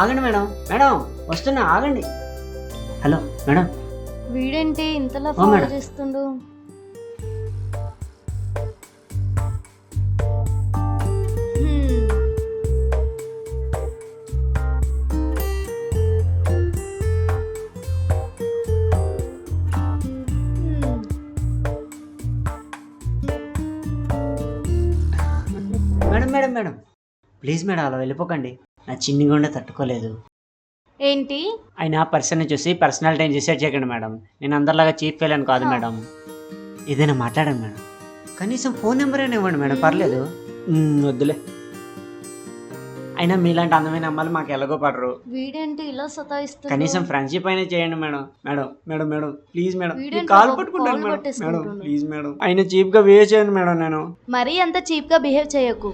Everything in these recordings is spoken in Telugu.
ఆగండి మేడం, మేడం వస్తున్నా, ఆగండి. Hello madam. వీడేంటి ఇంతలా ఓ ఫాలో మేడం. చేస్తుండు? హ్మ్. హ్మ్. Madam madam madam please madam అలా వెళ్ళిపోకండి. నా చిన్ని గుండె తట్టుకోలేదు. ఏంటి? అయినా పర్సన్ని చూసి పర్సనాలిటీని డిసైడ్ చేయకండి మేడం. నేను అందరిలాగా చీప్ ఫెయిల్ కాదు హా. మేడం. ఏదైనా మాట్లాడండి మేడం. కనీసం ఫోన్ నెంబర్ అయినా ఇవ్వండి మేడం, మ్మ్. పర్లేదు. వద్దులే. అయినా మీలాంటి అందమైన అమ్మాయిలు మాకు ఎలాగో పడరు. వీడేంటి ఇలా సతాయిస్తుండు? కనీసం ఫ్రెండ్షిప్ అయినా చేయండి madam. Madam madam madam please madam, మీ వీడేంటి కాల్ బాబు పట్టుకుంటాను కాల్ మేడం. మేడం పట్టేసుకుంటుండు? ప్లీజ్ మేడం, అయినా చీప్గా బిహేవ్ చేయండి మేడం. నేను మరీ అంత చీప్ గా బిహేవ్ చేయకు.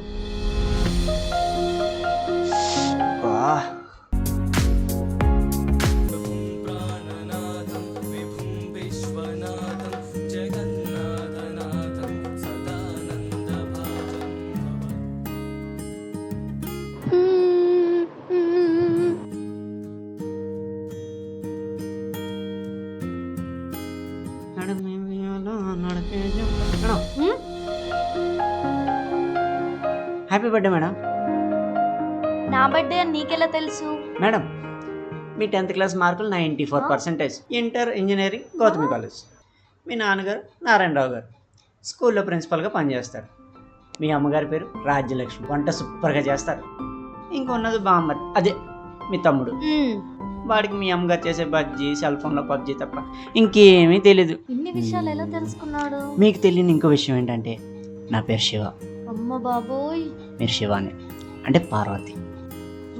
మేడం హ్మ్? Happy birthday madam. నా బర్త్డే అని నీకెలా తెలుసు? మేడం మీ 10th క్లాస్ మార్కులు 94%. Inter engineering Gautami college. మీ నాన్నగారు నారాయణరావు గారు స్కూల్లో ప్రిన్సిపల్గా పనిచేస్తారు. మీ అమ్మగారి పేరు రాజ్యలక్ష్మి, వంట సూపర్గా చేస్తారు. ఇంకొన్నది బామ్మర్, అదే మీ తమ్ముడు. హ్మ్. వాడికి మీ అమ్మగారు చేసే బజ్జీ, సెల్ ఫోన్లో పబ్జీ తప్ప ఇంకేమీ తెలీదు. ఇన్ని విషయాలు ఎలా తెలుసుకున్నాడు? మీకు తెలియని ఇంకో విషయం ఏంటంటే నా పేరు శివ, అమ్మ బాబోయ్. మీరు శివాని అంటే పార్వతి.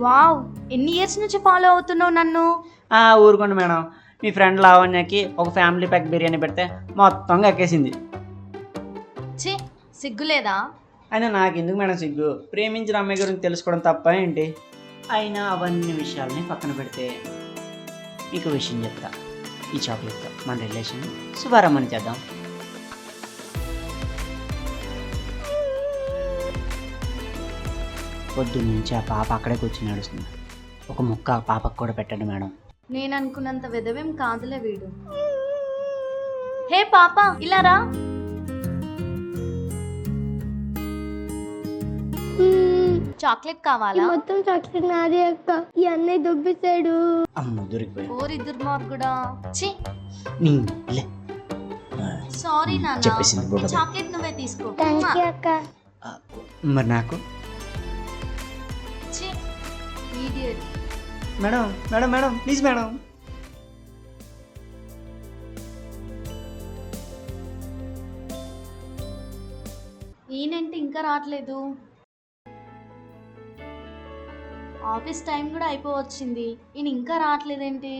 వావ్, ఎన్ని ఇయర్స్ నుంచి ఫాలో అవుతున్నావు నన్ను? ఊరుకోండి మేడం, మీ ఫ్రెండ్ లావణ్యకి ఒక ఫ్యామిలీ ప్యాక్ బిర్యానీ పెడితే మొత్తంగా ఎక్కేసింది. ఛీ, సిగ్గులేదా? అయినా నాకు ఎందుకు మేడం సిగ్గు, ప్రేమించిన అమ్మాయి గురించి తెలుసుకోవడం తప్ప ఏంటి? అయినా అవన్నీ విషయాలని పక్కన పెడితే మీకు విషయం చెప్తా. ఈ చాక్లెట్తో మన రిలేషన్ శుభారంభం చేద్దాం. పొద్దున్న నుంచి ఆ పాప అక్కడే కూర్చుని నడుస్తుంది. ఒక ముక్క ఆ పాపకు కూడా పెట్టండి మేడం. నేను అనుకున్నంత విధవేం కాదులే వీడు. హే పాప, ఇలా రా. చాక్లెట్ కావాలా? మొత్తం చాక్లెట్ నాదే అక్క. ఈ అన్నయ్య దొబ్బిస్తాడు. అమ్మ దొరికిపోయి ఓరి దుర్మార్గుడా. ఛీ, లే సారీ నాన్న. చెప్పేసింది గొడవ. చాక్లెట్ నువ్వే తీసుకో. థ్యాంక్ యూ అక్క. మరి నాకు ఛీ, idiot. Madam madam madam please madam. ఈయనంటే ఇంకా రావట్లేదు. ఆఫీస్ టైం కూడా అయిపోవచ్చింది, ఈయన ఇంకా రావట్లేదేంటి?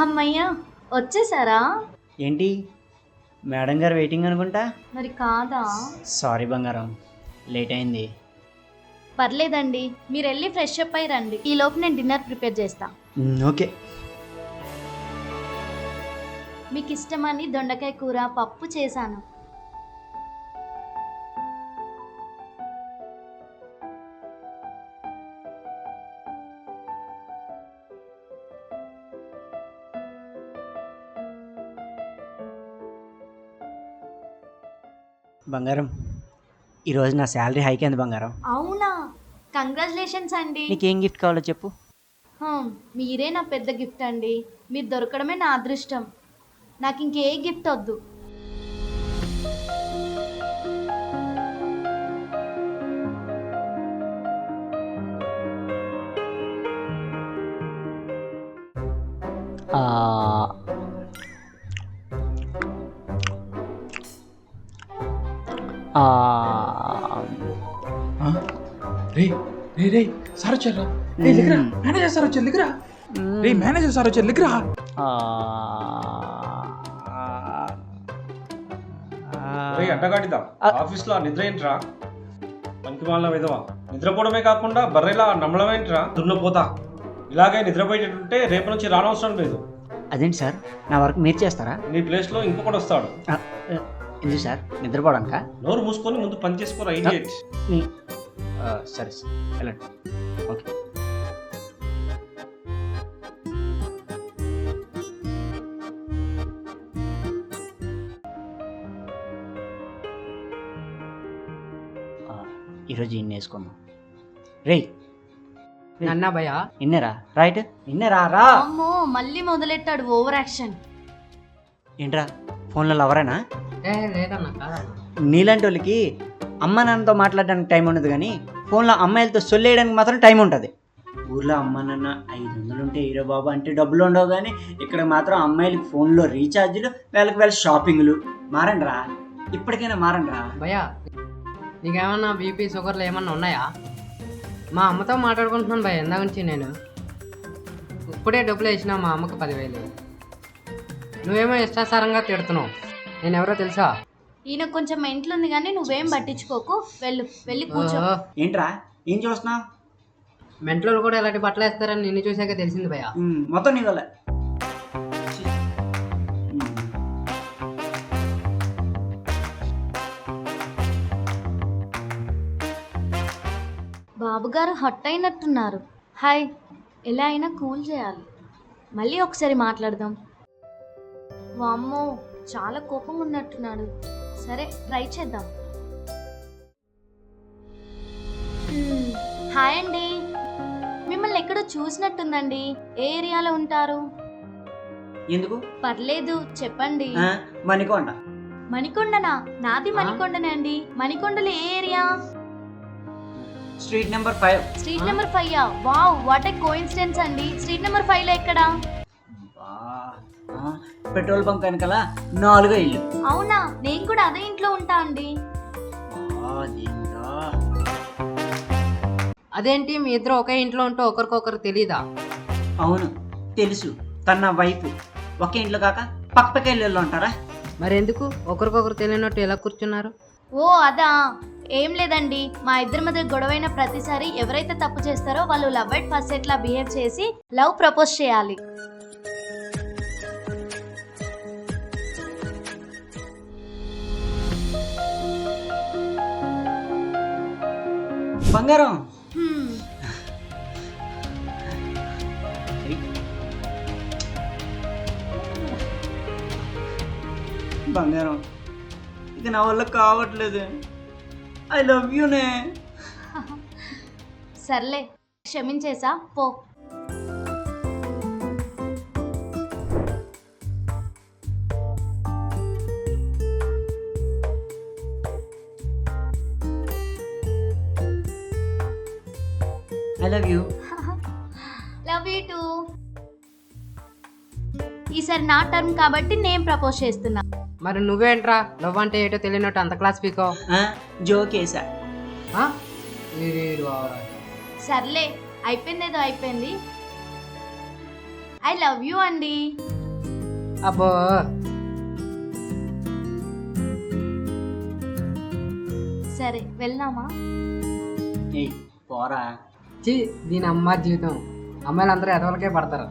అమ్మయ్యా, వచ్చేసారా? ఏంటి మేడం గారు వెయిటింగ్ అనుకుంటా. మరి కాదా? సారీ బంగారం, లేట్ అయింది. పర్లేదండి, మీరు వెళ్ళి ఫ్రెష్ అప్ అయి రండి. ఈ లోపు నేను డిన్నర్ ప్రిపేర్ చేస్తా. ఓకే. మీకు ఇష్టమని దొండకాయ కూర పప్పు చేశాను. బంగారం, ఈరోజు నా శాలరీ హైక్ అయింది బంగారం. అవునా? కంగ్రాచులేషన్స్ అండి. నీకేం గిఫ్ట్ కావాలో చెప్పు. మీరే నా పెద్ద గిఫ్ట్ అండి. మీరు దొరకడమే నా అదృష్టం. నాకు ఇంకే గిఫ్ట్ వద్దు. రే రే రే సార్ వచ్చారా? రే లిగరా, మేనేజర్ సార్ వచ్చారు, లిగరా. రే మేనేజర్ సార్ వచ్చారు, లిగరా. అడ్డగాడిదా ఆఫీస్ లో నిద్ర ఏంట్రా? పనికి వాళ్ళ విధవా, నిద్రపోవడమే కాకుండా బర్రెలా నమ్మడం ఏంట్రా? దున్నపోతా, ఇలాగే నిద్రపోయేటట్టుంటే రేపు నుంచి రానవసరం లేదు. అదేంటి సార్, నా వర్క్ మీరు చేస్తారా? నీ ప్లేస్లో ఇంకొకటి వస్తాడు. ఎందుకు సార్, నిద్రపోవడానికా? నోరు మూసుకొని ముందు పని చేసుకోరా ఇడియట్. సరే సార్, వెళ్ళండి. ఓకే. ఈరోజు ఇన్ని వేసుకుందాం. రేయ్ నన్నా భయ ఇన్నరా రైట్, ఇన్నరా రా. అమ్మో మళ్ళీ మొదలెట్టాడు ఓవర్ యాక్షన్. ఏంట్రా ఫోన్లో లవరేనా? లేదన్నా కాదన్నా. నీలాంటి వాళ్ళకి అమ్మ నాన్నతో మాట్లాడడానికి టైం ఉండదు, కానీ ఫోన్లో అమ్మాయిలతో సొల్లేయడానికి మాత్రం టైం ఉంటుంది. ఊర్లో అమ్మ నాన్న 500 ఉంటే హీరో బాబు అంటే డబ్బులు ఉండవు, కానీ ఇక్కడ మాత్రం అమ్మాయిలకి ఫోన్లో రీఛార్జీలు, వేళ షాపింగ్లు. మారండి రా, ఇప్పటికైనా మారండి రా. భయ నీకేమన్నా బీపీ షుగర్లు ఏమన్నా ఉన్నాయా? మా అమ్మతో మాట్లాడుకుంటున్నాను భయ ఎందా నుంచి. నేను ఇప్పుడే డబ్బులు వేసినా మా అమ్మకు 10,000. నువ్వేమో ఇష్టాసారంగా తిడుతున్నావు. నేను ఎవరో తెలుసా? ఈయన కొంచెం మెంట్లు ఉంది కానీ నువ్వేం పట్టించుకోకు, వెళ్ళి కూర్చో. ఏంట్రా ఏం చూస్తున్నావు? మెంట్లో కూడా ఇలాంటి బట్టలు వేస్తారని నిన్ను చూసాక తెలిసింది భయ. మొత్తం నీ వల్ల. బాబుగారు హట్ అయినట్టున్నారు. హాయ్, ఎలా అయినా కూల్ చేయాలి. మళ్ళీ ఒకసారి మాట్లాడదాం. వామ్మో చాలా కోపంగా ఉన్నట్టున్నాడు. సరే ట్రై చేద్దాం. హాయ్ అండి, మిమ్మల్ని ఎక్కడో చూసినట్టుందండి. ఏ ఏరియాలో ఉంటారు? ఎందుకు? పర్లేదు చెప్పండి. మణికొండ. మణికొండనా? నాది మణికొండనే అండి. మణికొండలో ఏ area? Street number 5. Street number 5. Wow, what a coincidence అండి. స్ట్రీట్ నెంబర్ 5 లో ఎక్కడా? పెట్రోల్ బంక్ వెనకాల 4వ ఇల్లు. అవునా, నేను కూడా అదే ఇంట్లో ఉంటా అండి. అదేంటి మీ ఇద్దరు ఒకే ఇంట్లో ఉంటూ ఒకరికొకరు తెలీదా? అవును తెలుసు, తన వైపు. ఒకే ఇంట్లో కాక పక్క ఇళ్ళల్లో ఉంటారా? మరి ఎందుకు ఒకరికొకరు తెలియనట్టు ఎలా కూర్చున్నారు? ఓ అదా, ఏం లేదండి. మా ఇద్దరి మధ్య గొడవైన ప్రతిసారి ఎవరైతే తప్పు చేస్తారో వాళ్ళు లవ్ ఎట్ ఫస్ట్ సైట్ లా బిహేవ్ చేసి లవ్ ప్రపోజ్ చేయాలి. బంగారం. బంగారం, ఇక నా వల్ల కావట్లేదు. ఐ లవ్ యూనే. సర్లే క్షమించేసా పో. I love you. Love you too. ఈసారి నా టర్మ్ కాబట్టి నేను ప్రపోజ్ చేస్తున్నా. మరి నువ్వేంట్రా లవ్ అంటే ఏటో తెలియనట్టు అంత క్లాస్ పీకో? జోకేసా. సర్లే అయిపోయింది, ఏదో అయిపోయింది. ఐ లవ్ యూ అండి. అబ్బో సరే వెళ్దామా? పోరా. దీని అమ్మ జీవితం. అమ్మాయిలు అందరూ ఎదవలకే పడతారు.